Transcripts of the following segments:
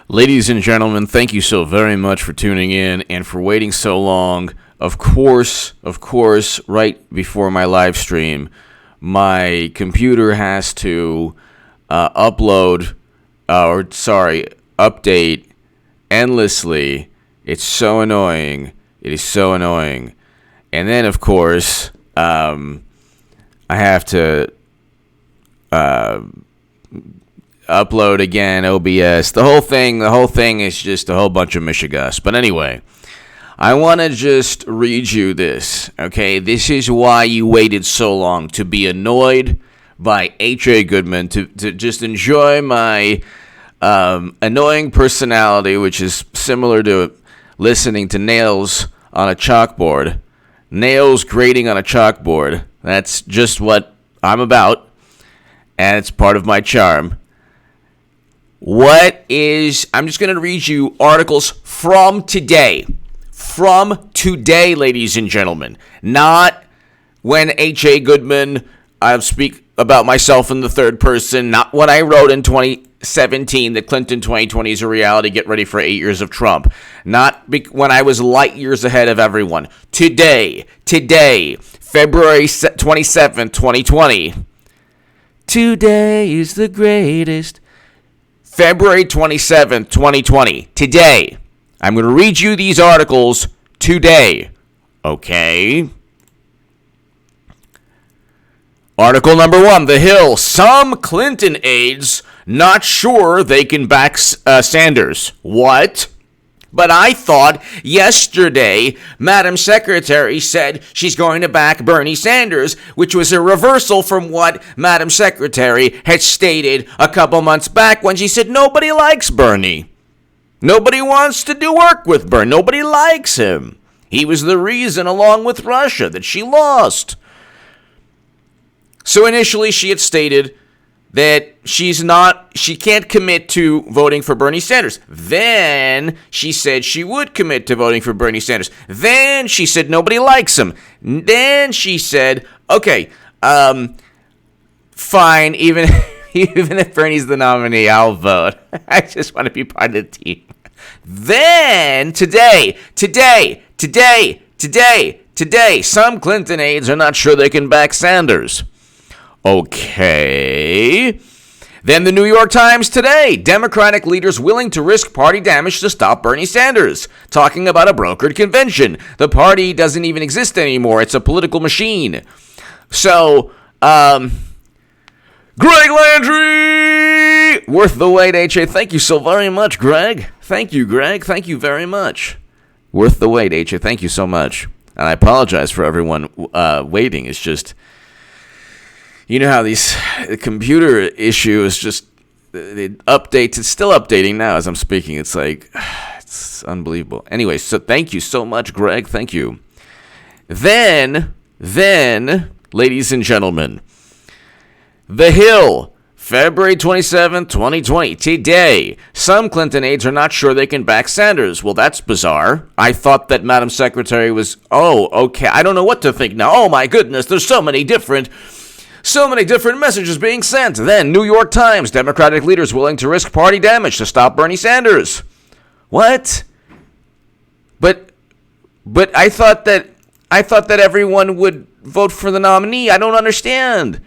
Ladies and gentlemen, thank you so very much for tuning in and for waiting so long. Of course, right before my live stream, my computer has to update endlessly. It's so annoying. It is so annoying. And then, of course, I have to upload again, OBS. The whole thing is just a whole bunch of mishigas. But anyway, I want to just read you this, okay? This is why you waited so long, to be annoyed by H.A. Goodman, to just enjoy my annoying personality, which is similar to listening to nails on a chalkboard. Nails grating on a chalkboard. That's just what I'm about, and it's part of my charm. I'm just going to read you articles from today. From today, ladies and gentlemen. Not when H.A. Goodman, I speak about myself in the third person. Not what I wrote in 2017 that Clinton 2020 is a reality. Get ready for 8 years of Trump. Not when I was light years ahead of everyone. Today, February 27th, 2020. Today is the greatest. February 27th, 2020. Today. I'm going to read you these articles today. Okay? Article number 1. The Hill. Some Clinton aides not sure they can back Sanders. What? But I thought yesterday Madam Secretary said she's going to back Bernie Sanders, which was a reversal from what Madam Secretary had stated a couple months back when she said nobody likes Bernie. Nobody wants to do work with Bernie. Nobody likes him. He was the reason, along with Russia, that she lost. So initially she had stated that she can't commit to voting for Bernie Sanders. Then she said she would commit to voting for Bernie Sanders. Then she said nobody likes him. Then she said, okay, fine, even if Bernie's the nominee, I'll vote. I just want to be part of the team. Then today, some Clinton aides are not sure they can back Sanders. Okay. Then the New York Times today. Democratic leaders willing to risk party damage to stop Bernie Sanders. Talking about a brokered convention. The party doesn't even exist anymore. It's a political machine. So, Greg Landry! Worth the wait, H.A. Thank you so very much, Greg. Thank you, Greg. Thank you very much. Worth the wait, H.A. Thank you so much. And I apologize for everyone waiting. It's just... You know how the computer issue is just, it updates. It's still updating now as I'm speaking. It's like, it's unbelievable. Anyway, so thank you so much, Greg. Thank you. Then, ladies and gentlemen, The Hill, February 27th, 2020. Today, some Clinton aides are not sure they can back Sanders. Well, that's bizarre. I thought that Madam Secretary was, okay. I don't know what to think now. Oh, my goodness, there's so many different messages being sent. Then, New York Times, Democratic leaders willing to risk party damage to stop Bernie Sanders. What? But I thought that everyone would vote for the nominee. I don't understand.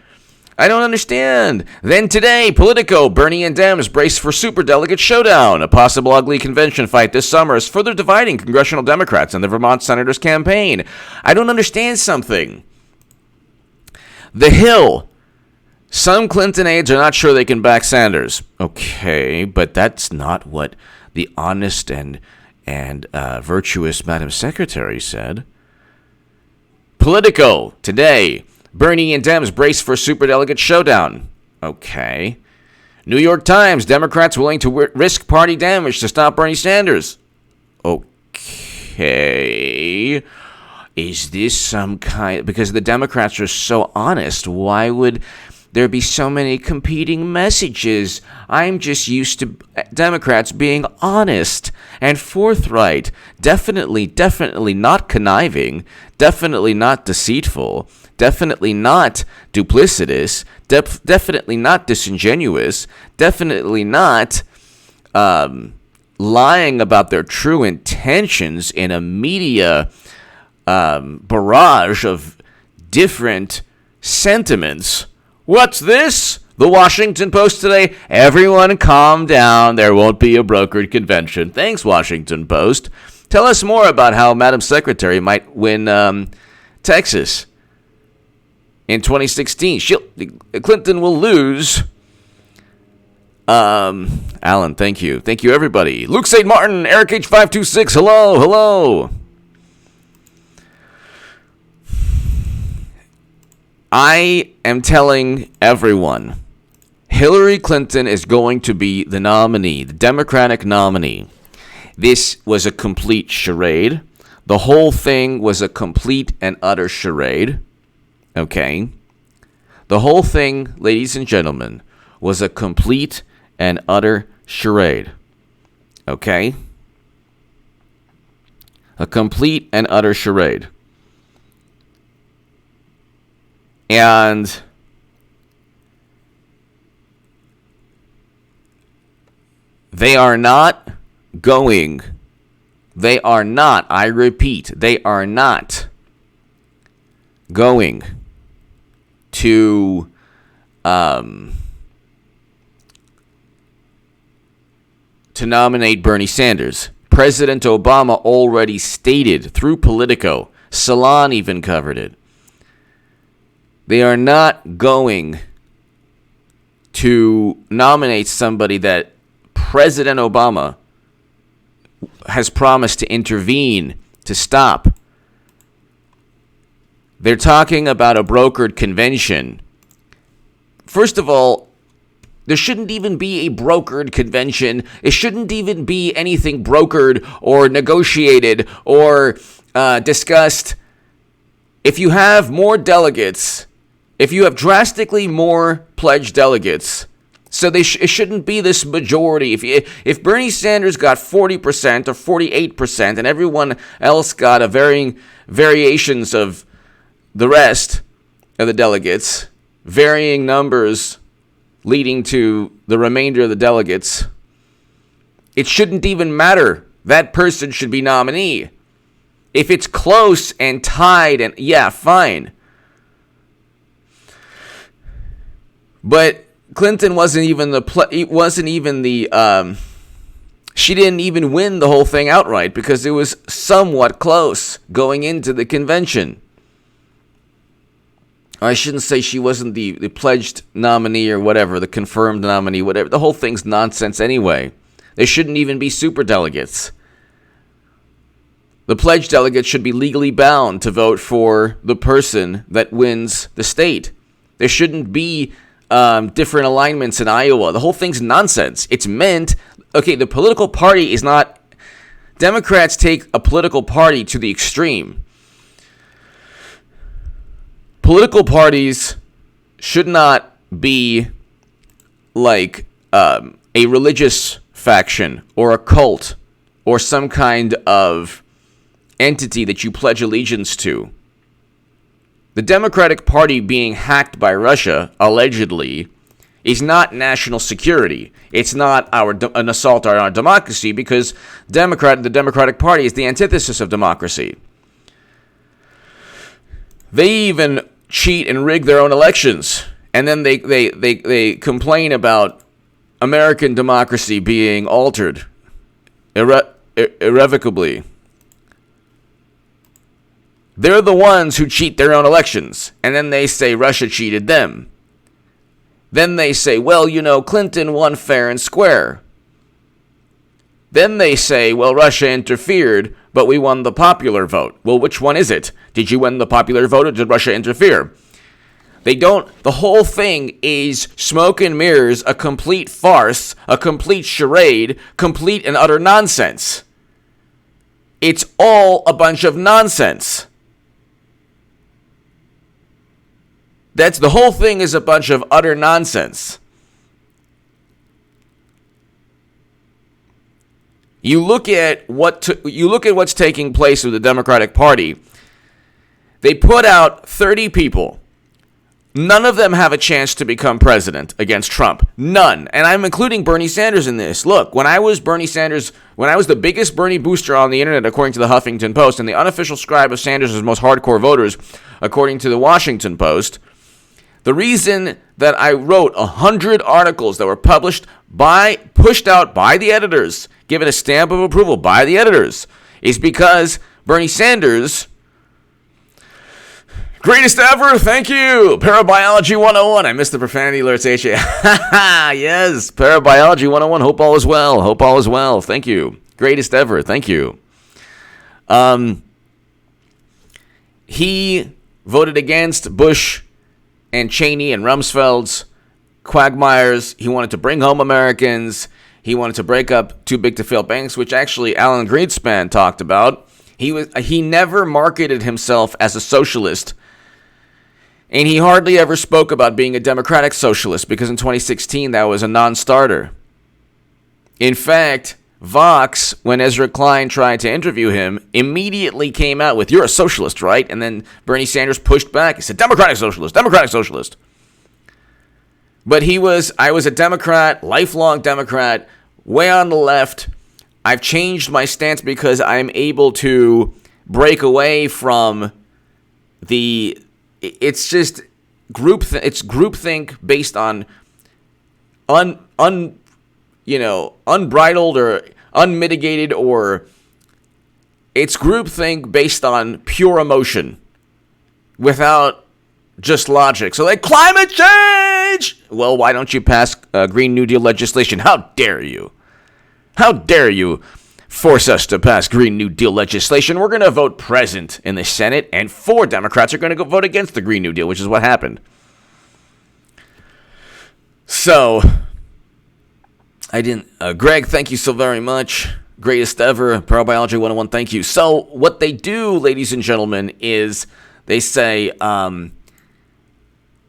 Then today, Politico, Bernie and Dems brace for superdelegate showdown. A possible ugly convention fight this summer is further dividing congressional Democrats and the Vermont senator's campaign. I don't understand something. The Hill. Some Clinton aides are not sure they can back Sanders. Okay, but that's not what the honest and virtuous Madam Secretary said. Politico. Today. Bernie and Dems brace for superdelegate showdown. Okay. New York Times. Democrats willing to risk party damage to stop Bernie Sanders. Okay. Is this some kind... Because the Democrats are so honest, why would there be so many competing messages? I'm just used to Democrats being honest and forthright. Definitely not conniving. Definitely not deceitful. Definitely not duplicitous. Definitely not disingenuous. Definitely not lying about their true intentions in a media barrage of different sentiments. What's this? The Washington Post today. Everyone calm down. There won't be a brokered convention. Thanks, Washington Post. Tell us more about how Madam Secretary might win Texas in 2016. Clinton will lose. Alan, thank you. Thank you, everybody. Luke St. Martin, Eric H526, hello. I am telling everyone, Hillary Clinton is going to be the nominee, the Democratic nominee. This was a complete charade. The whole thing was a complete and utter charade. Okay? The whole thing, ladies and gentlemen, was a complete and utter charade. Okay? A complete and utter charade. And they are not, I repeat, they are not going to nominate Bernie Sanders. President Obama already stated through Politico, Salon even covered it. They are not going to nominate somebody that President Obama has promised to intervene to stop. They're talking about a brokered convention. First of all, there shouldn't even be a brokered convention. It shouldn't even be anything brokered or negotiated or discussed. If you have more delegates, if you have drastically more pledged delegates, so it shouldn't be this majority. If Bernie Sanders got 40% or 48% and everyone else got a variations of the rest of the delegates, varying numbers leading to the remainder of the delegates, it shouldn't even matter. That person should be nominee. If it's close and tied, and yeah, fine. But Clinton she didn't even win the whole thing outright because it was somewhat close going into the convention. I shouldn't say she wasn't the pledged nominee or whatever, the confirmed nominee, whatever. The whole thing's nonsense anyway. There shouldn't even be superdelegates. The pledged delegates should be legally bound to vote for the person that wins the state. There shouldn't be different alignments in Iowa. The whole thing's nonsense. It's meant, okay, the political party is not, Democrats take a political party to the extreme. Political parties should not be like a religious faction or a cult or some kind of entity that you pledge allegiance to. The Democratic Party being hacked by Russia, allegedly, is not national security. It's not an assault on our democracy because the Democratic Party is the antithesis of democracy. They even cheat and rig their own elections, and then they complain about American democracy being altered irrevocably. They're the ones who cheat their own elections, and then they say Russia cheated them. Then they say, well, Clinton won fair and square. Then they say, well, Russia interfered, but we won the popular vote. Well, which one is it? Did you win the popular vote or did Russia interfere? The whole thing is smoke and mirrors, a complete farce, a complete charade, complete and utter nonsense. It's all a bunch of nonsense. The whole thing is a bunch of utter nonsense. You look at what's taking place with the Democratic Party. They put out 30 people None of them have a chance to become president against Trump. None. And I'm including Bernie Sanders in this. Look, when I was the biggest Bernie booster on the internet, according to the Huffington Post, and the unofficial scribe of Sanders' most hardcore voters, according to the Washington Post, the reason that I wrote 100 articles that were pushed out by the editors, given a stamp of approval by the editors, is because Bernie Sanders... Greatest ever, thank you. Parabiology 101. I missed the profanity alerts, HA. Yes, Parabiology 101. Hope all is well. Hope all is well. Thank you. Greatest ever, thank you. He voted against Bush and Cheney and Rumsfeld's quagmires. He wanted to bring home Americans. He wanted to break up too big to fail banks, which actually Alan Greenspan talked about. He never marketed himself as a socialist. And he hardly ever spoke about being a democratic socialist because in 2016 that was a non-starter. In fact, Vox, when Ezra Klein tried to interview him, immediately came out with, "You're a socialist, right?" And then Bernie Sanders pushed back. He said, "Democratic socialist, democratic socialist." But I was a Democrat, lifelong Democrat, way on the left. I've changed my stance because I'm able to break away from it's just groupthink based on unbridled or unmitigated, or it's groupthink based on pure emotion without just logic. So like climate change. Well, why don't you pass Green New Deal legislation? How dare you? How dare you force us to pass Green New Deal legislation? We're going to vote present in the Senate, and 4 Democrats are going to go vote against the Green New Deal, which is what happened. So, Greg, thank you so very much. Greatest ever, Parabiology 101, thank you. So, what they do, ladies and gentlemen, is they say,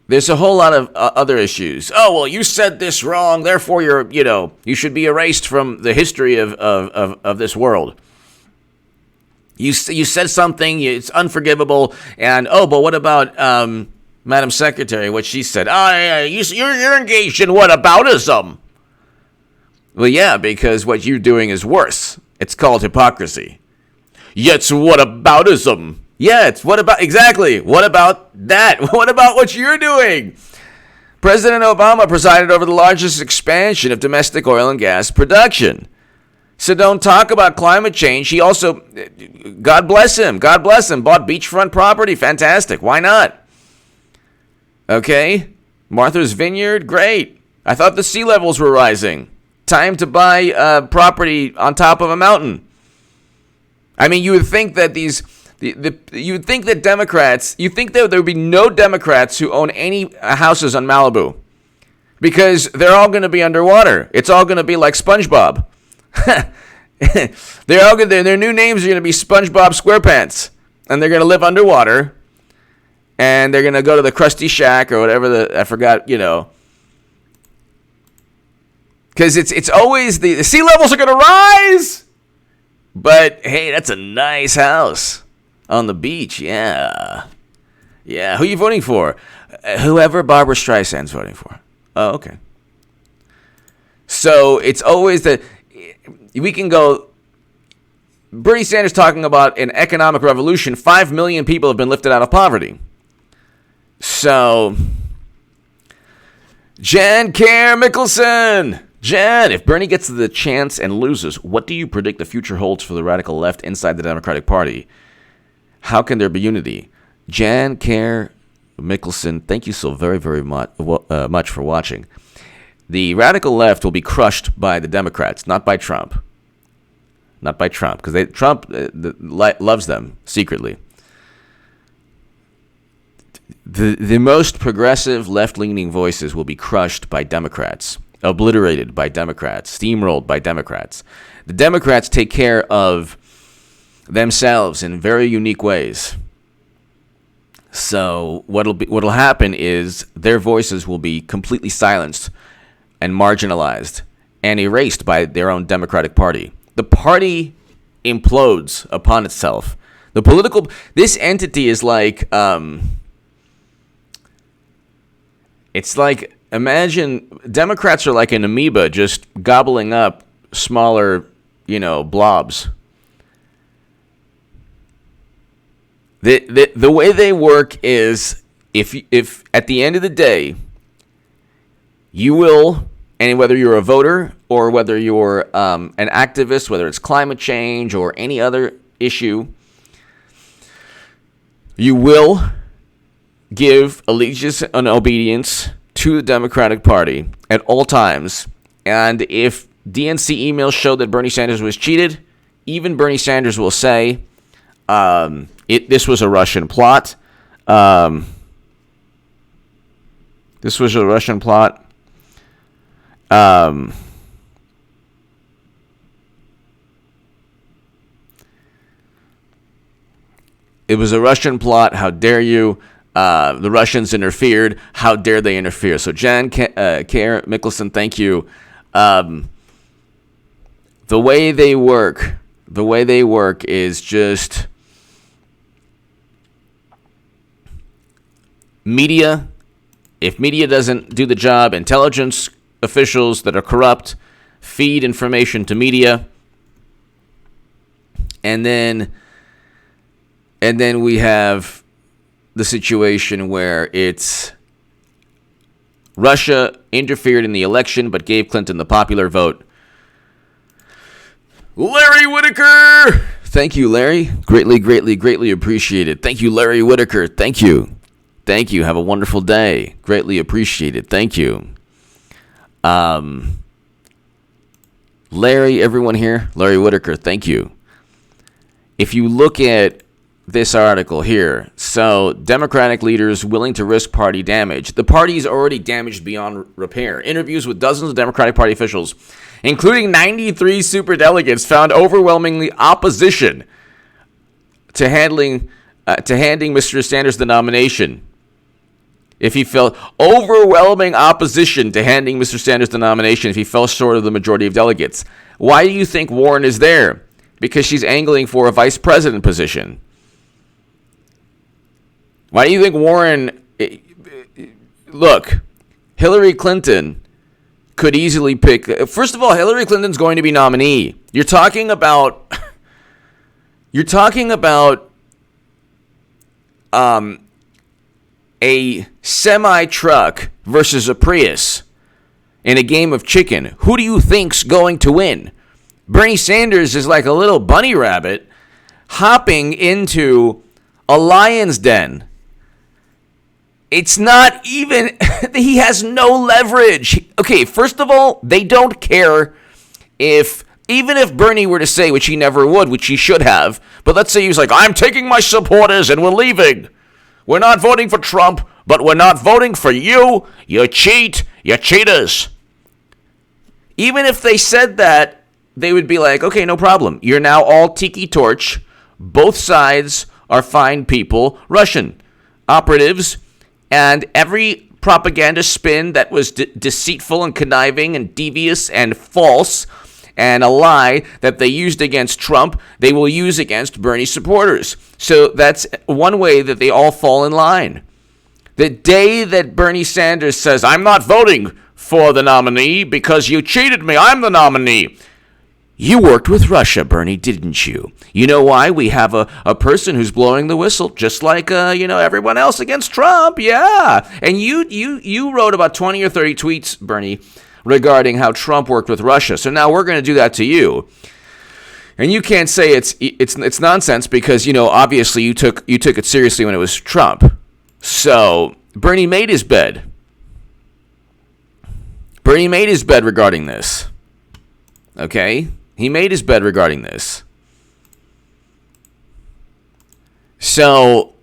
there's a whole lot of other issues. Oh, well, you said this wrong, therefore you should be erased from the history of this world. You said something, it's unforgivable, and but what about Madam Secretary, what she said? You're engaged in whataboutism. Well, yeah, because what you're doing is worse. It's called hypocrisy. Yeah, it's whataboutism. Yeah, it's exactly. What about that? What about what you're doing? President Obama presided over the largest expansion of domestic oil and gas production. So don't talk about climate change. He also, God bless him, bought beachfront property. Fantastic. Why not? Okay. Martha's Vineyard, great. I thought the sea levels were rising. Time to buy property on top of a mountain. I mean, you would think that you would think that Democrats, you think that there would be no Democrats who own any houses on Malibu, because they're all going to be underwater. It's all going to be like SpongeBob. Their new names are going to be SpongeBob SquarePants, and they're going to live underwater, and they're going to go to the Krusty Shack or whatever I forgot, because it's always the sea levels are going to rise, but hey, that's a nice house. On the beach, yeah. Yeah, who are you voting for? Whoever Barbara Streisand's voting for. Oh, okay. So it's always we can go, Bernie Sanders talking about an economic revolution. 5 million people have been lifted out of poverty. So, Jan Kerr Mickelson. Jan, if Bernie gets the chance and loses, what do you predict the future holds for the radical left inside the Democratic Party? How can there be unity? Jan Kerr Mickelson, thank you so very, very much for watching. The radical left will be crushed by the Democrats, not by Trump. Not by Trump, because Trump loves them secretly. The most progressive left-leaning voices will be crushed by Democrats, obliterated by Democrats, steamrolled by Democrats. The Democrats take care of themselves in very unique ways. So what'll happen is their voices will be completely silenced and marginalized and erased by their own Democratic Party. The party implodes upon itself. This entity is like It's like, imagine Democrats are like an amoeba just gobbling up smaller, blobs. The way they work is if at the end of the day, you will, and whether you're a voter or whether you're an activist, whether it's climate change or any other issue, you will give allegiance and obedience to the Democratic Party at all times. And if DNC emails show that Bernie Sanders was cheated, even Bernie Sanders will say this was a Russian plot. This was a Russian plot. It was a Russian plot. How dare you? The Russians interfered. How dare they interfere? So Jan Karen Mickelson, thank you. The way they work is just media. If media doesn't do the job, intelligence officials that are corrupt feed information to media, and then we have the situation where it's Russia interfered in the election but gave Clinton the popular vote. Larry Whitaker! Thank you, Larry. Greatly appreciated. Thank you, Larry Whitaker. Thank you. Have a wonderful day. Greatly appreciated. Thank you. Larry, everyone here, Larry Whitaker, thank you. If you look at this article here, so Democratic leaders willing to risk party damage. The party is already damaged beyond repair. Interviews with dozens of Democratic Party officials, including 93 superdelegates, found overwhelmingly opposition to handing Mr. Sanders the nomination. If he felt overwhelming opposition to handing Mr. Sanders the nomination, if he fell short of the majority of delegates. Why do you think Warren is there? Because she's angling for a vice president position. Why do you think Warren... Look, Hillary Clinton could easily pick... First of all, Hillary Clinton's going to be nominee. You're talking about a semi-truck versus a Prius in a game of chicken. Who do you think's going to win? Bernie Sanders is like a little bunny rabbit hopping into a lion's den. It's not even... he has no leverage. Okay, first of all, they don't care if... Even if Bernie were to say, which he never would, which he should have, but let's say he was like, I'm taking my supporters and we're leaving. We're not voting for Trump, but we're not voting for you. You cheat. You cheaters. Even if they said that, they would be like, okay, no problem. You're now all tiki torch. Both sides are fine people. Russian operatives. And every propaganda spin that was deceitful and conniving and devious and false and a lie that they used against Trump, they will use against Bernie supporters. So that's one way that they all fall in line. The day that Bernie Sanders says, I'm not voting for the nominee because you cheated me, I'm the nominee. You worked with Russia, Bernie, didn't you? You know why? We have a person who's blowing the whistle, just like everyone else against Trump. Yeah. And you wrote about 20 or 30 tweets, Bernie, regarding how Trump worked with Russia. So now we're going to do that to you. And you can't say it's nonsense because, obviously you took it seriously when it was Trump. So Bernie made his bed. Bernie made his bed regarding this. Okay? He made his bed regarding this. So,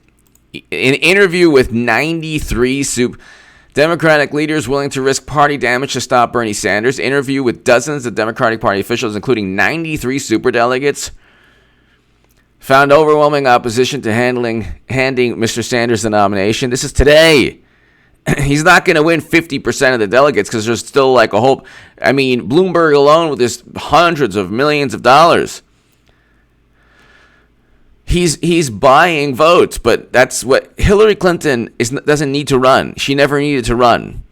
an interview with 93 Democratic leaders willing to risk party damage to stop Bernie Sanders. Interview with dozens of Democratic Party officials, including 93 superdelegates. Found overwhelming opposition to handing Mr. Sanders the nomination. This is today. He's not going to win 50% of the delegates because there's still like a hope. I mean, Bloomberg alone with his hundreds of millions of dollars. He's buying votes, but that's what Hillary Clinton doesn't need to run. She never needed to run.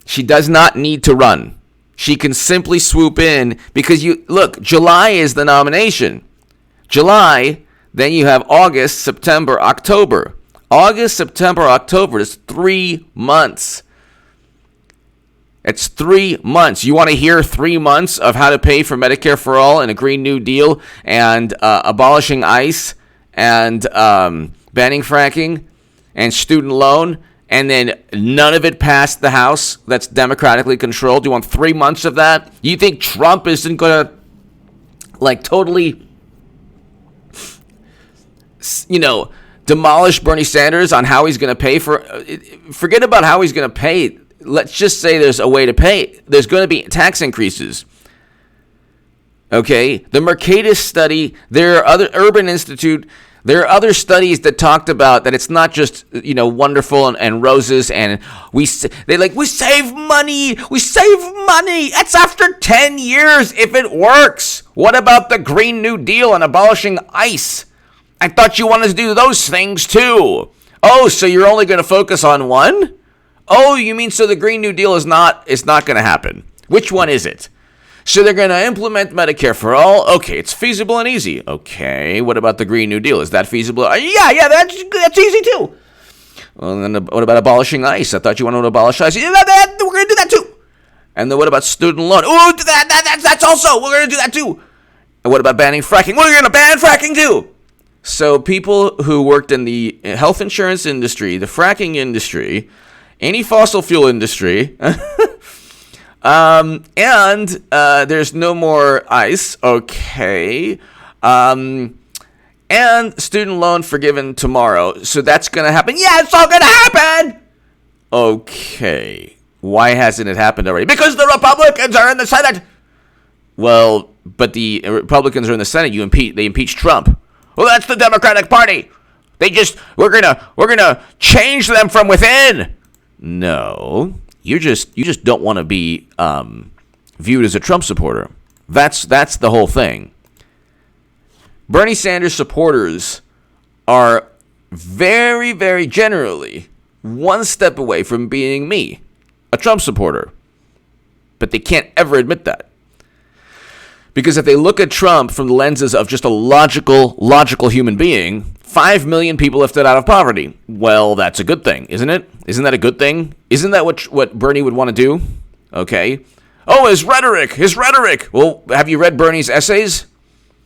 She does not need to run. She can simply swoop in because July is the nomination. July, then you have August, September, October. August, September, October is 3 months. It's 3 months. You want to hear 3 months of how to pay for Medicare for all and a Green New Deal and abolishing ICE and banning fracking and student loan, and then none of it passed the House that's democratically controlled? You want 3 months of that? You think Trump isn't going to, totally, demolish Bernie Sanders on how he's going to pay for? Forget about how he's going to pay. Let's just say there's a way to pay. There's going to be tax increases. Okay? The Mercatus study, there are other Urban Institute, there are other studies that talked about that it's not just, wonderful and roses and we save money. That's after 10 years if it works. What about the Green New Deal and abolishing ICE? I thought you wanted to do those things too. Oh, so you're only going to focus on one? Oh, you mean so the Green New Deal is not going to happen? Which one is it? So they're going to implement Medicare for all? Okay, it's feasible and easy. Okay, what about the Green New Deal? Is that feasible? Yeah, that's easy too. Well, then what about abolishing ICE? I thought you wanted to abolish ICE. Yeah, we're going to do that too. And then what about student loan? Oh, that's also, we're going to do that too. And what about banning fracking? We're going to ban fracking too. So people who worked in the health insurance industry, the fracking industry, any fossil fuel industry, and there's no more ICE, okay, and student loan forgiven tomorrow, so that's going to happen. Yeah, it's all going to happen! Okay, why hasn't it happened already? Because the Republicans are in the Senate! Well, but the Republicans are in the Senate, they impeached Trump. Well, that's the Democratic Party! We're gonna change them from within! No, you just don't want to be viewed as a Trump supporter. That's the whole thing. Bernie Sanders supporters are very, very generally one step away from being me, a Trump supporter. But they can't ever admit that. Because if they look at Trump from the lenses of just a logical human being, 5 million people lifted out of poverty. Well, that's a good thing, isn't it? Isn't that a good thing? Isn't that what Bernie would want to do? Okay. Oh, his rhetoric. Well, have you read Bernie's essays?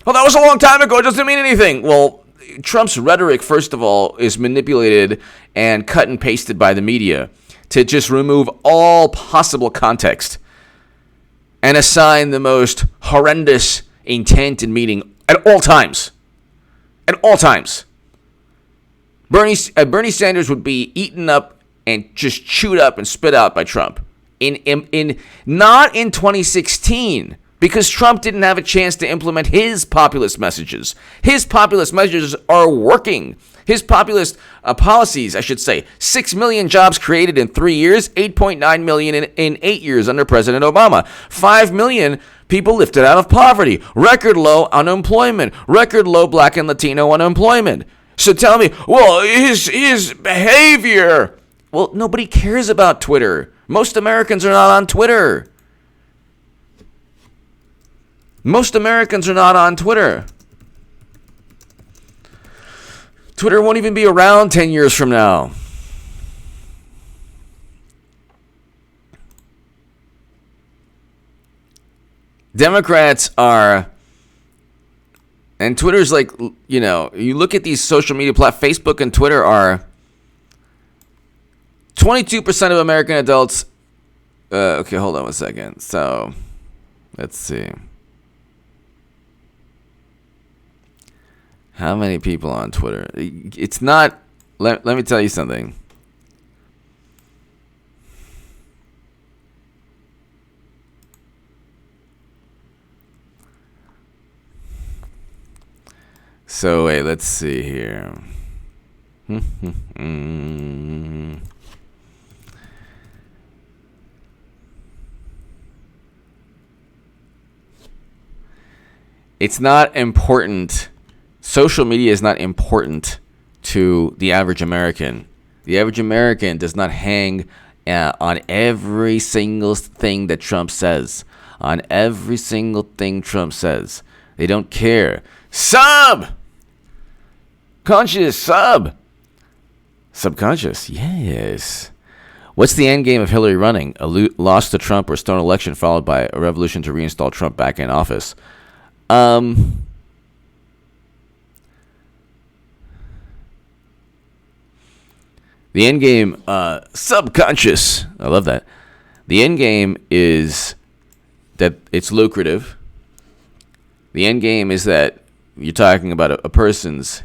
Well, that was a long time ago. It doesn't mean anything. Well, Trump's rhetoric, first of all, is manipulated and cut and pasted by the media to just remove all possible context and assign the most horrendous intent and meaning at all times. At all times. Bernie Sanders would be eaten up and just chewed up and spit out by Trump. Not in 2016, because Trump didn't have a chance to implement his populist messages. His populist messages are working. His populist policies, 6 million jobs created in 3 years, 8.9 million in 8 years under President Obama. 5 million people lifted out of poverty. Record low unemployment. Record low Black and Latino unemployment. So tell me, well, his behavior. Well, nobody cares about Twitter. Most Americans are not on Twitter. Most Americans are not on Twitter. Twitter won't even be around 10 years from now. Democrats are, and Twitter's you look at these social media platforms, Facebook and Twitter are 22% of American adults. Okay, hold on one second. So, let's see. How many people on Twitter? It's not, let me tell you something. So, wait, let's see here. It's not important. Social media is not important to the average American. The average American does not hang on every single thing that Trump says. On every single thing Trump says. They don't care. Subconscious, yes. What's the end game of Hillary running? A loss to Trump or stolen election followed by a revolution to reinstall Trump back in office? The end game, subconscious. I love that. The end game is that it's lucrative. The end game is that you're talking about a person's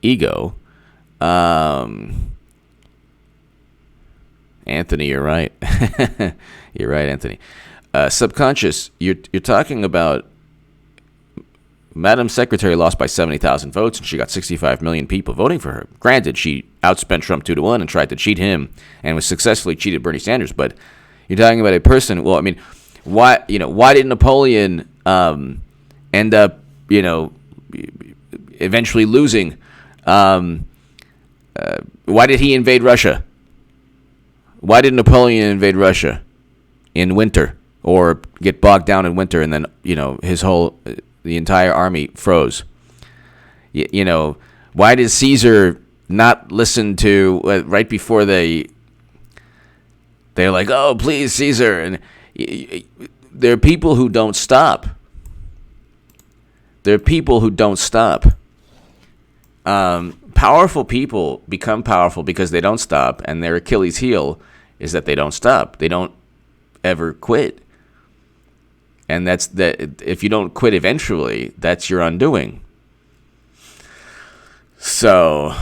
ego. Anthony, you're right. You're right, Anthony. Subconscious, you're talking about Madam Secretary lost by 70,000 votes, and she got 65 million people voting for her. Granted, she outspent Trump 2-1 and tried to cheat him, and was successfully cheated Bernie Sanders. But you're talking about a person. Well, I mean, why did Napoleon end up, eventually losing? Why did he invade Russia? Why did Napoleon invade Russia in winter, or get bogged down in winter, and then the entire army froze? Why did Caesar not listen to right before they're like, oh, please, Caesar? And there are people who don't stop. Powerful people become powerful because they don't stop, and their Achilles heel is that they don't stop. They don't ever quit. And that's that. If you don't quit eventually, that's your undoing. So,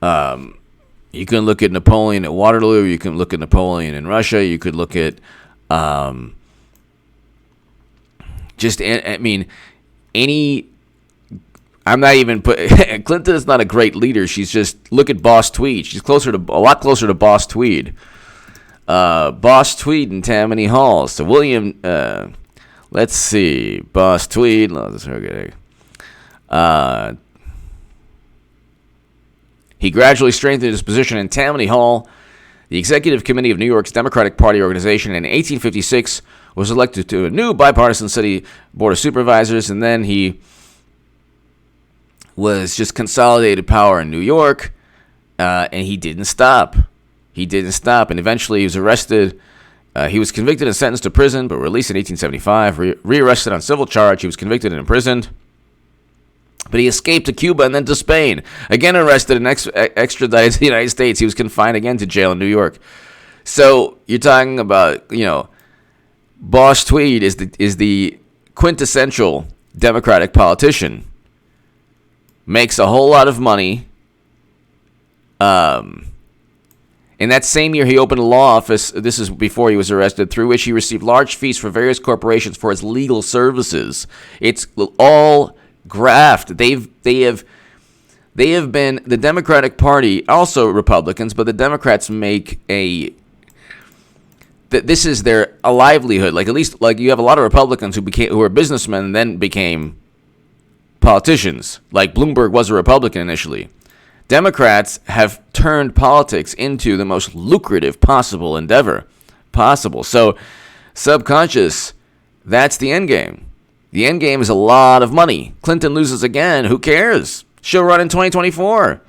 you can look at Napoleon at Waterloo. You can look at Napoleon in Russia. You could look at, I'm not even Clinton is not a great leader. She's just, look at Boss Tweed. She's a lot closer to Boss Tweed. Boss Tweed in Tammany Hall. So William, let's see, Boss Tweed. He gradually strengthened his position in Tammany Hall. The executive committee of New York's Democratic Party organization in 1856 was elected to a new bipartisan city board of supervisors, and then he was just consolidated power in New York, and he didn't stop. And eventually he was arrested. He was convicted and sentenced to prison, but released in 1875. Rearrested on civil charge. He was convicted and imprisoned. But he escaped to Cuba and then to Spain. Again arrested and extradited to the United States. He was confined again to jail in New York. So you're talking about, Boss Tweed is the quintessential Democratic politician. Makes a whole lot of money. In that same year, he opened a law office. This is before he was arrested, through which he received large fees for various corporations for his legal services. It's all graft. They have been the Democratic Party, also Republicans, but the Democrats make this is a livelihood. At least you have a lot of Republicans who are businessmen and then became politicians. Like Bloomberg was a Republican initially. Democrats have turned politics into the most lucrative possible endeavor possible. So, subconscious, that's the end game. The end game is a lot of money. Clinton loses again. Who cares? She'll run in 2024.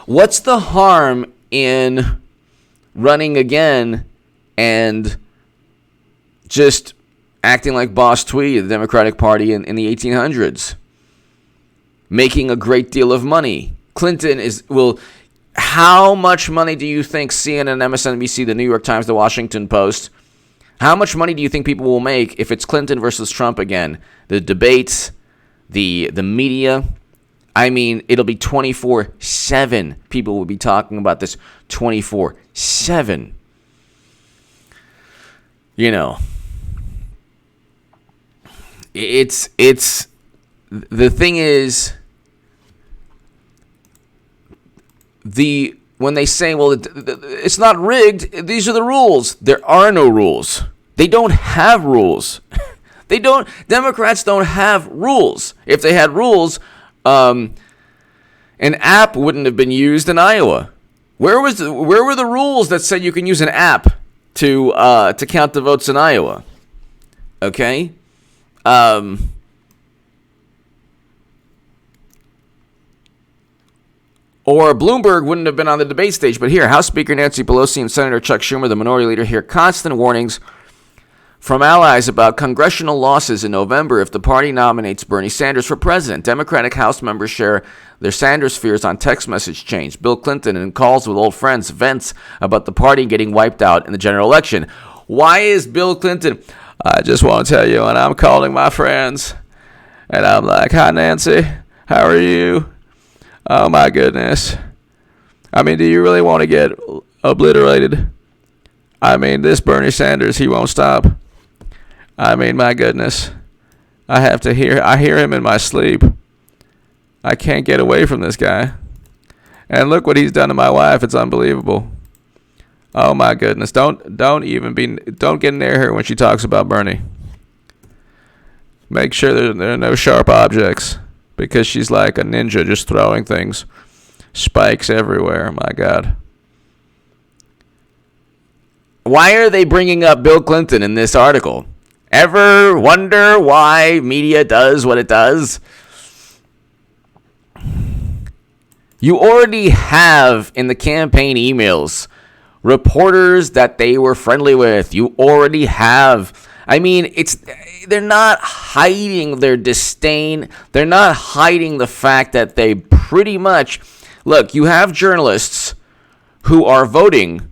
What's the harm in running again and just acting like Boss Tweed, the Democratic Party in the 1800s? Making a great deal of money. Clinton how much money do you think CNN, MSNBC, the New York Times, the Washington Post, how much money do you think people will make if it's Clinton versus Trump again? The debates, the media, it'll be 24/7. People will be talking about this 24/7. It's the thing is, when they say, well, it's not rigged, these are the rules. There are no rules. They don't have rules. Democrats don't have rules. If they had rules, An app wouldn't have been used in Iowa. Where were the rules that said you can use an app to count the votes in Iowa? Okay, or Bloomberg wouldn't have been on the debate stage. But here, House Speaker Nancy Pelosi and Senator Chuck Schumer, the minority leader, hear constant warnings from allies about congressional losses in November if the party nominates Bernie Sanders for president. Democratic House members share their Sanders fears on text message chains. Bill Clinton, in calls with old friends, vents about the party getting wiped out in the general election. Why is Bill Clinton? I just want to tell you, and I'm calling my friends, and I'm like, hi, Nancy, how are you? Oh, my goodness. I mean, do you really want to get obliterated? I mean, this Bernie Sanders, he won't stop. I mean, my goodness. I hear him in my sleep. I can't get away from this guy. And look what he's done to my wife. It's unbelievable. Oh my goodness. Don't get near her when she talks about Bernie. Make sure there are no sharp objects, because she's like a ninja just throwing things. Spikes everywhere. My God. Why are they bringing up Bill Clinton in this article? Ever wonder why media does what it does? You already have in the campaign emails reporters that they were friendly with. You already have. I mean, they're not hiding their disdain. They're not hiding the fact that they pretty much, look, you have journalists who are voting.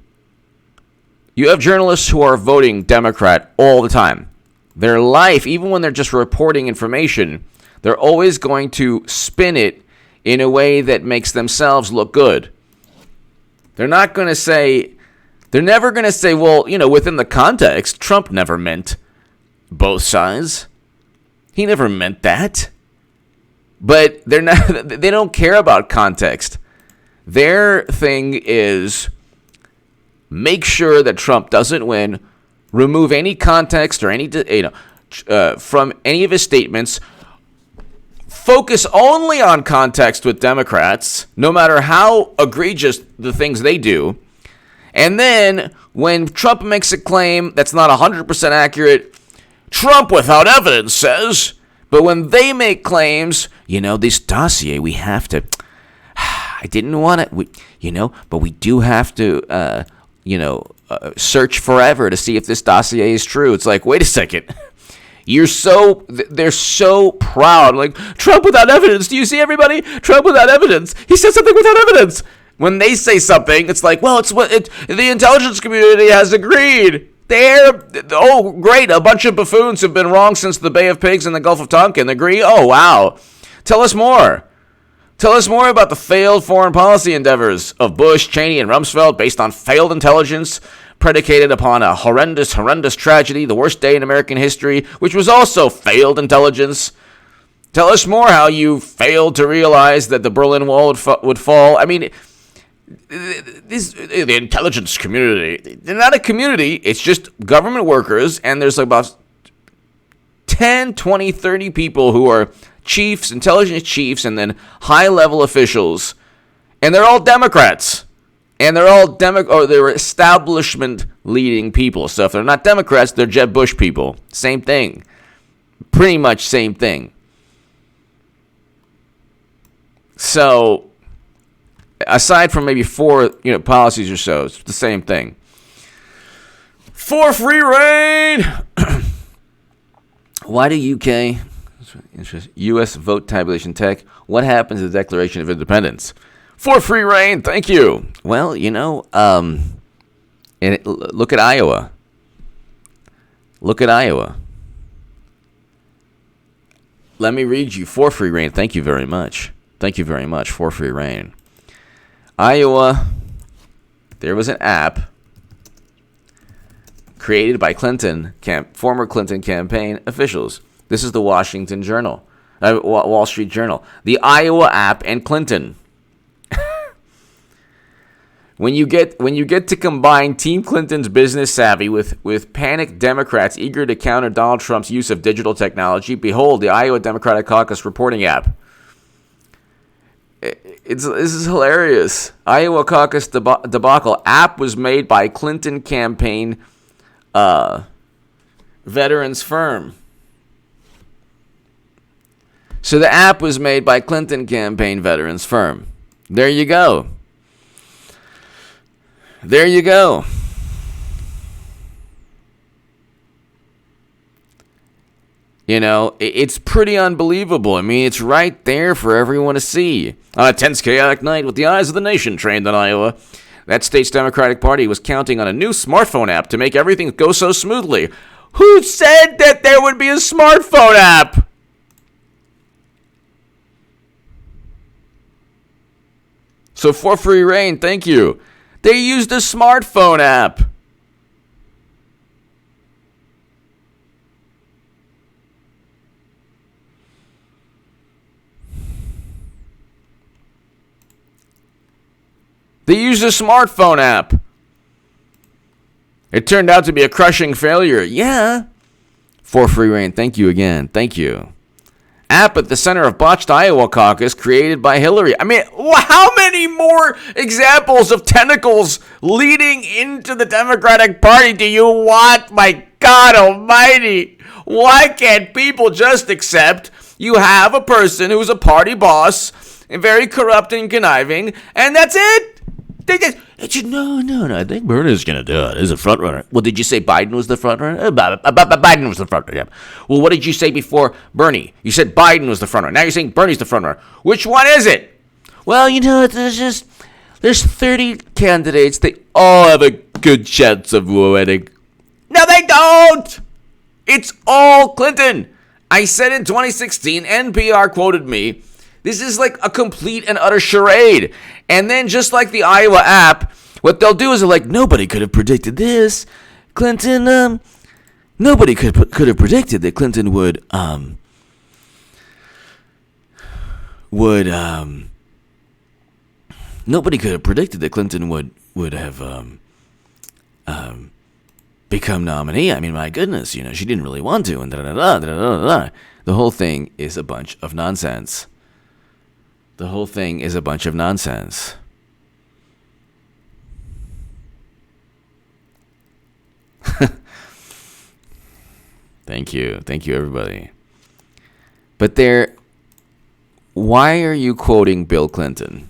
You have journalists who are voting Democrat all the time. Their life, even when they're just reporting information, they're always going to spin it in a way that makes themselves look good. They're never going to say, well, within the context, Trump never meant both sides. He never meant that. But they don't care about context. Their thing is make sure that Trump doesn't win, remove any context or any from any of his statements, focus only on context with Democrats, no matter how egregious the things they do. And then when Trump makes a claim that's not 100% accurate, Trump without evidence says, but when they make claims, this dossier, we have to, I didn't want it, but we do have to, search forever to see if this dossier is true. It's like, wait a second. They're so proud. Like, Trump without evidence. Do you see, everybody? Trump without evidence. He said something without evidence. When they say something, it's like, well, the intelligence community has agreed. Great. A bunch of buffoons have been wrong since the Bay of Pigs and the Gulf of Tonkin. Agree? Oh, wow. Tell us more. Tell us more about the failed foreign policy endeavors of Bush, Cheney, and Rumsfeld based on failed intelligence predicated upon a horrendous tragedy, the worst day in American history, which was also failed intelligence. Tell us more how you failed to realize that the Berlin Wall would fall. I mean, the intelligence community, they're not a community. It's just government workers, and there's about 10, 20, 30 people who are chiefs, intelligence chiefs, and then high-level officials, and they're all Democrats, and they're establishment-leading people. So if they're not Democrats, they're Jeb Bush people. Same thing, pretty much same thing. So, aside from maybe 4, policies or so, it's the same thing. For free reign. Why do UK? U.S. vote tabulation tech. What happens to the Declaration of Independence? For free reign, thank you. Well, look at Iowa. Look at Iowa. Let me read you for free reign. Thank you very much. Thank you very much for free reign. Iowa, there was an app created by former Clinton campaign officials. This is the Wall Street Journal. The Iowa app and Clinton. When you get to combine Team Clinton's business savvy with panicked Democrats eager to counter Donald Trump's use of digital technology, behold the Iowa Democratic Caucus reporting app. This is hilarious. Iowa caucus debacle. App was made by Clinton campaign veterans firm. So the app was made by Clinton campaign veterans firm. There you go. There you go. You know, it's pretty unbelievable. I mean, it's right there for everyone to see. On a tense, chaotic night with the eyes of the nation trained on Iowa, that state's Democratic Party was counting on a new smartphone app to make everything go so smoothly. Who said that there would be a smartphone app? So for free reign, thank you. They used a smartphone app. They used a smartphone app. It turned out to be a crushing failure. Yeah. For free reign, thank you again. Thank you. App at the center of botched Iowa caucus created by Hillary. I mean, how many more examples of tentacles leading into the Democratic Party do you want? My God almighty. Why can't people just accept you have a person who's a party boss and very corrupt and conniving, and that's it? They just, no. I think Bernie's going to do it. He's a front runner. Well, did you say Biden was the front runner? Biden was the front runner. Yeah. Well, what did you say before Bernie? You said Biden was the front runner. Now you're saying Bernie's the front runner. Which one is it? Well, you know, there's 30 candidates. They all have a good chance of winning. No, they don't. It's all Clinton. I said in 2016, NPR quoted me, this is like a complete and utter charade. And then just like the Iowa app, what they'll do is they're like, nobody could have predicted this. Clinton, nobody could have predicted that Clinton would nobody could have predicted that Clinton would have become nominee. I mean, my goodness, you know, she didn't really want to, and da-da-da-da. The whole thing is a bunch of nonsense. The whole thing is a bunch of nonsense. Thank you, everybody. But why are you quoting Bill Clinton?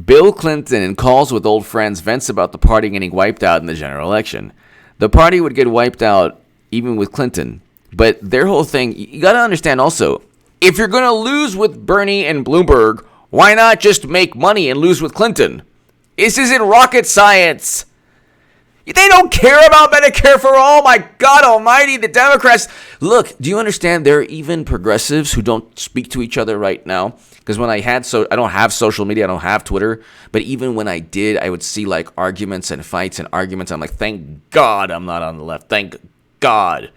Bill Clinton, in calls with old friends, vents about the party getting wiped out in the general election. The party would get wiped out even with Clinton. But their whole thing, you got to understand also, if you're going to lose with Bernie and Bloomberg, why not just make money and lose with Clinton? This isn't rocket science. They don't care about Medicare for all. My God almighty, the Democrats. Look, do you understand there are even progressives who don't speak to each other right now? Because when I don't have social media, I don't have Twitter. But even when I did, I would see like arguments and fights and arguments. I'm like, thank God I'm not on the left. Thank God.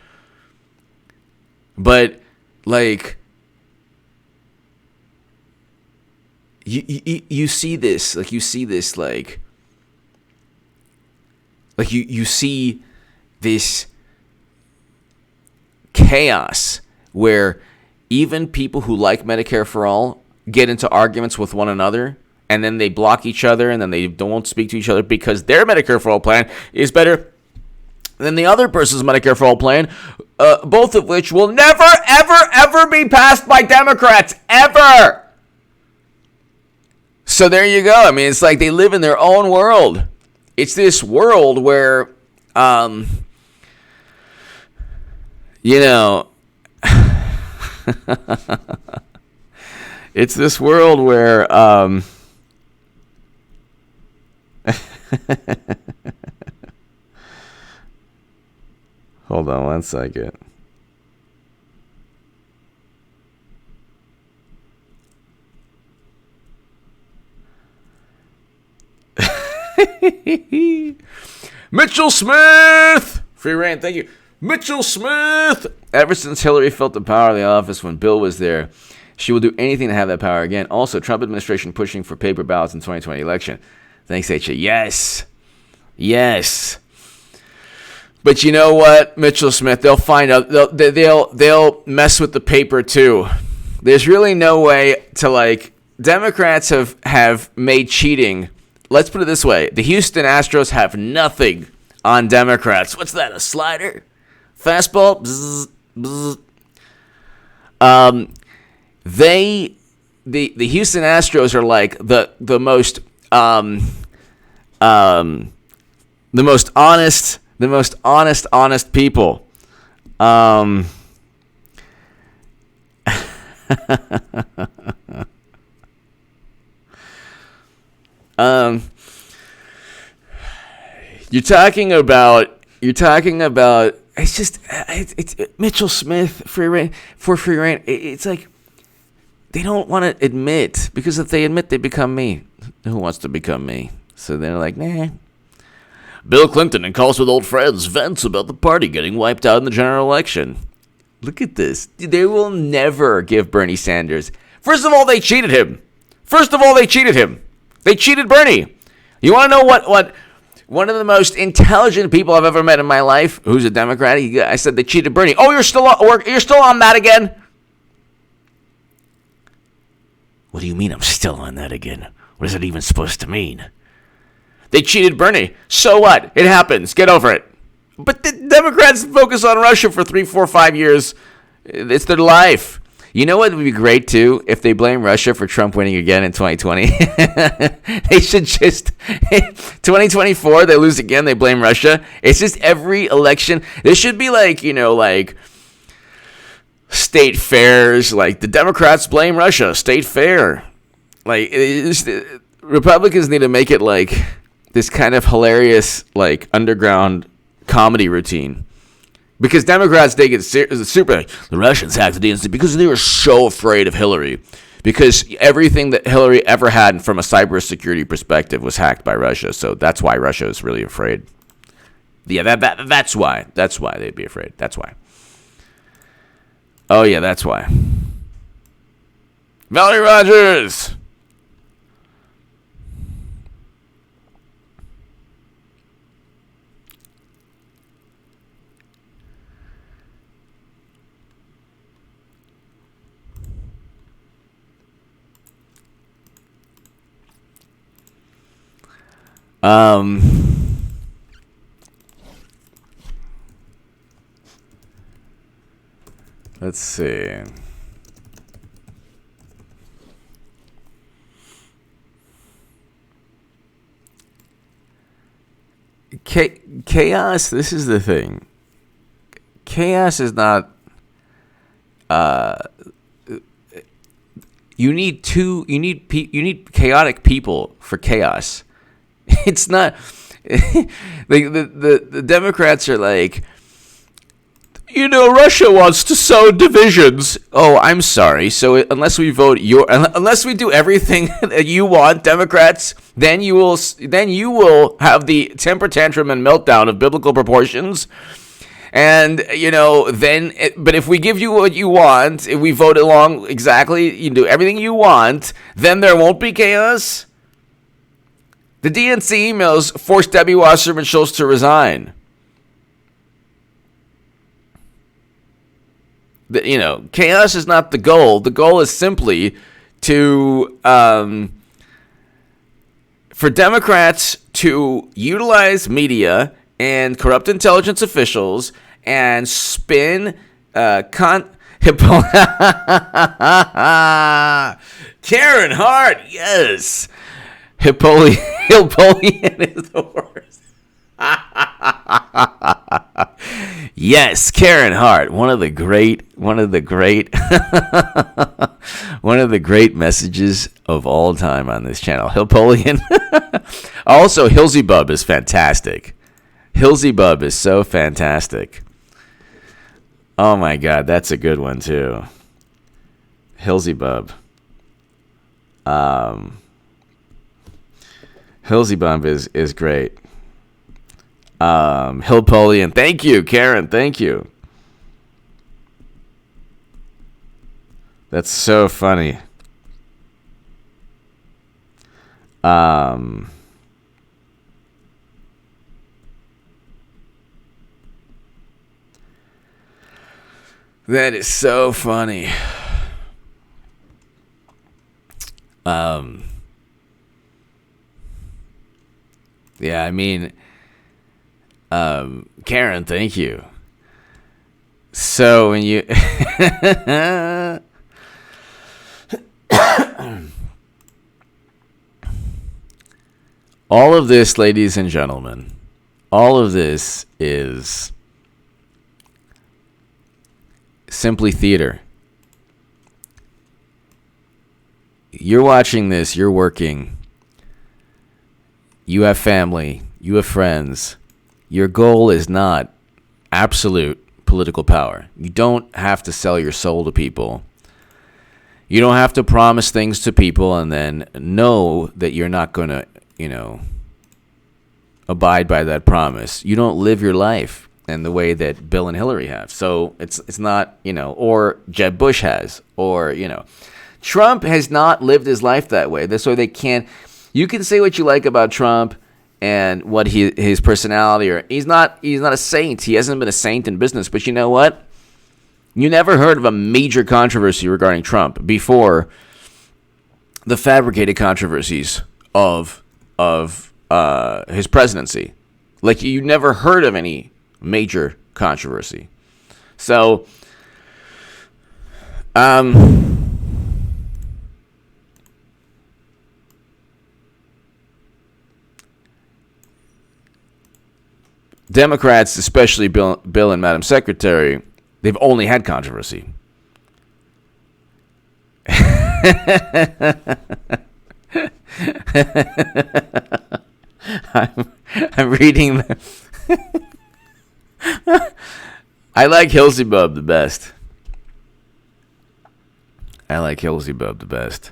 But like, you see this, like you see this, like you see this chaos where even people who like Medicare for all get into arguments with one another, and then they block each other, and then they don't speak to each other because their Medicare for all plan is better than the other person's Medicare for all plan, both of which will never, ever, ever be passed by Democrats, ever. So there you go. I mean, it's like they live in their own world. It's this world where, you know, it's this world where, hold on one second. Mitchell Smith! Free reign, thank you. Mitchell Smith! Ever since Hillary felt the power of the office when Bill was there, she will do anything to have that power again. Also, Trump administration pushing for paper ballots in 2020 election. Thanks, H.A. Yes. Yes. But you know what, Mitchell Smith, they'll find out. They'll mess with the paper too. There's really no way to, like, Democrats have made cheating. Let's put it this way. The Houston Astros have nothing on Democrats. What's that, a slider? Fastball? Bzz, bzz. The Houston Astros are like the most honest people. You're talking about it's Mitchell Smith free reign. It's like they don't want to admit, because if they admit, they become me. Who wants to become me? So they're like, nah. Bill Clinton in calls with old friends vents about the party getting wiped out in the general election. Look at this. They will never give Bernie Sanders. First of all, they cheated him. They cheated Bernie. You want to know what one of the most intelligent people I've ever met in my life, who's a Democrat, I said they cheated Bernie. Oh, you're still on that again? What do you mean I'm still on that again? What is it even supposed to mean? They cheated Bernie. So what? It happens. Get over it. But the Democrats focus on Russia for 3, 4, 5 years. It's their life. You know what would be great, too? If they blame Russia for Trump winning again in 2020. They should just... 2024, they lose again, they blame Russia. It's just every election. There should be like state fairs. Like, the Democrats blame Russia. State fair. Like, Republicans need to make it like this kind of hilarious, like, underground comedy routine. Because Democrats take it super. The Russians hacked the DNC because they were so afraid of Hillary. Because everything that Hillary ever had from a cybersecurity perspective was hacked by Russia. So that's why Russia is really afraid. Yeah, that's why. That's why they'd be afraid. That's why. Oh, yeah, that's why. Valerie Rogers! Let's see. Chaos, this is the thing. Chaos is not you need chaotic people for chaos. It's not the Democrats are like, Russia wants to sow divisions. Oh, I'm sorry. So unless we do everything that you want, Democrats, then you will have the temper tantrum and meltdown of biblical proportions. And, but if we give you what you want, if we vote along exactly, you do everything you want, then there won't be chaos. The DNC emails forced Debbie Wasserman Schultz to resign. Chaos is not the goal. The goal is simply to for Democrats to utilize media and corrupt intelligence officials and spin Karen Hart, yes. Hippolian is the worst. Yes, Karen Hart, one of the great messages of all time on this channel. Hippolian. Also, Hilsey is fantastic. Hilsey is so fantastic. Oh my God, that's a good one too. Hilsey Hilsey is great. Hillpolian, thank you, Karen, thank you. That's so funny. That is so funny. Yeah, I mean, Karen, thank you. So when you all of this, ladies and gentlemen, all of this is simply theater. You're watching this, you're working, you have family, you have friends. Your goal is not absolute political power. You don't have to sell your soul to people. You don't have to promise things to people and then know that you're not going to, abide by that promise. You don't live your life in the way that Bill and Hillary have. So it's not, or Jeb Bush has, or, Trump has not lived his life that way. That's why they can't. You can say what you like about Trump and what his personality, or he's not a saint. He hasn't been a saint in business. But you know what? You never heard of a major controversy regarding Trump before the fabricated controversies of his presidency. Like, you never heard of any major controversy. So, Democrats, especially Bill and Madam Secretary, they've only had controversy. I'm reading I like Hilsebub the best.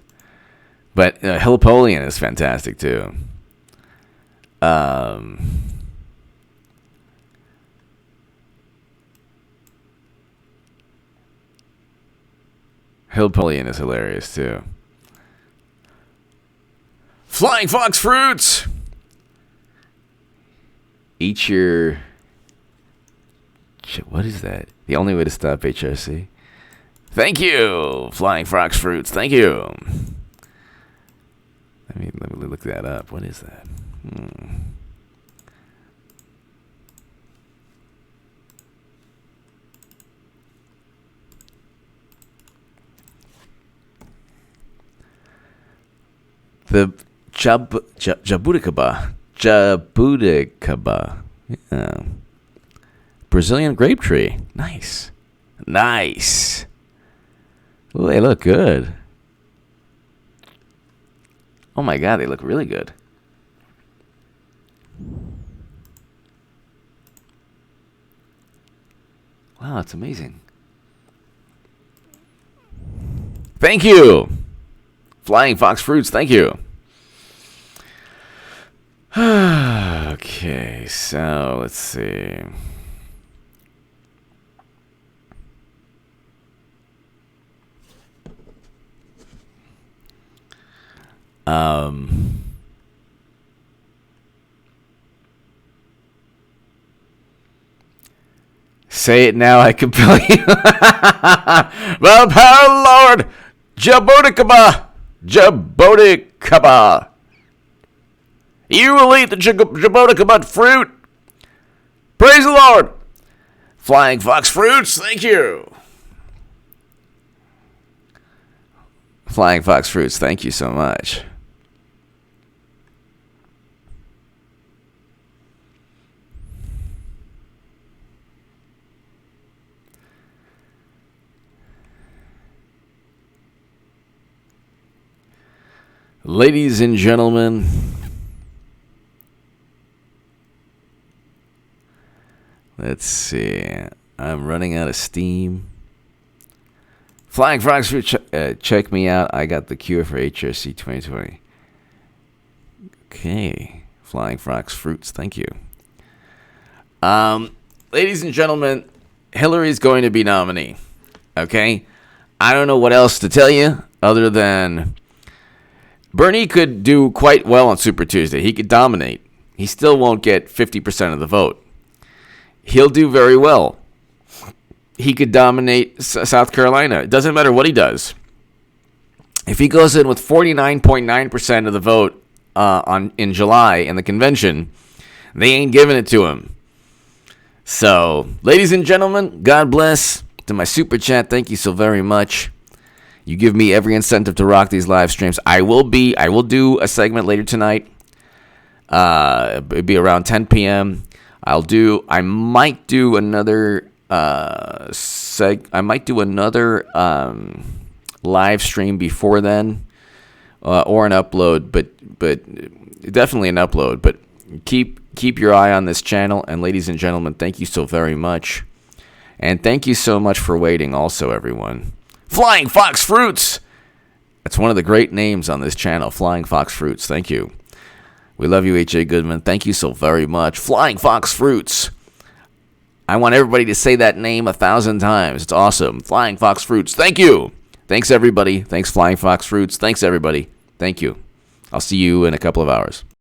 But Hillpolian is fantastic too. Hillpolian is hilarious too. Flying Fox Fruits! Eat your... What is that? The only way to stop HRC? Thank you! Flying Fox Fruits, thank you! Let me look that up. What is that? The Jabuticaba. Yeah. Brazilian grape tree. Nice. Ooh, they look good. Oh my God, they look really good. Wow, it's amazing. Thank you. Flying Fox Fruits, thank you. Okay, so let's see. Say it now, I compel you. Well, Lord, Jaboticaba. You will eat the Jaboticaba fruit. Praise the Lord. Flying Fox Fruits, thank you. Flying Fox Fruits, thank you so much. Ladies and gentlemen, let's see. I'm running out of steam. Flying Fox Fruit, check me out. I got the cure for HRC 2020. Okay. Flying Fox Fruits, thank you. Ladies and gentlemen, Hillary's going to be nominee. Okay? I don't know what else to tell you other than Bernie could do quite well on Super Tuesday. He could dominate. He still won't get 50% of the vote. He'll do very well. He could dominate South Carolina. It doesn't matter what he does. if he goes in with 49.9% of the vote in July in the convention, they ain't giving it to him. So, ladies and gentlemen, God bless. To my super chat, thank you so very much. You give me every incentive to rock these live streams. I will do a segment later tonight. It'll be around 10 p.m. I might do another live stream before then, or an upload, but definitely an upload. But keep your eye on this channel. And ladies and gentlemen, thank you so very much. And thank you so much for waiting also, everyone. Flying Fox Fruits! That's one of the great names on this channel, Flying Fox Fruits. Thank you. We love you, H.A. Goodman. Thank you so very much. Flying Fox Fruits. I want everybody to say that name 1,000 times. It's awesome. Flying Fox Fruits. Thank you. Thanks, everybody. Thanks, Flying Fox Fruits. Thanks, everybody. Thank you. I'll see you in a couple of hours.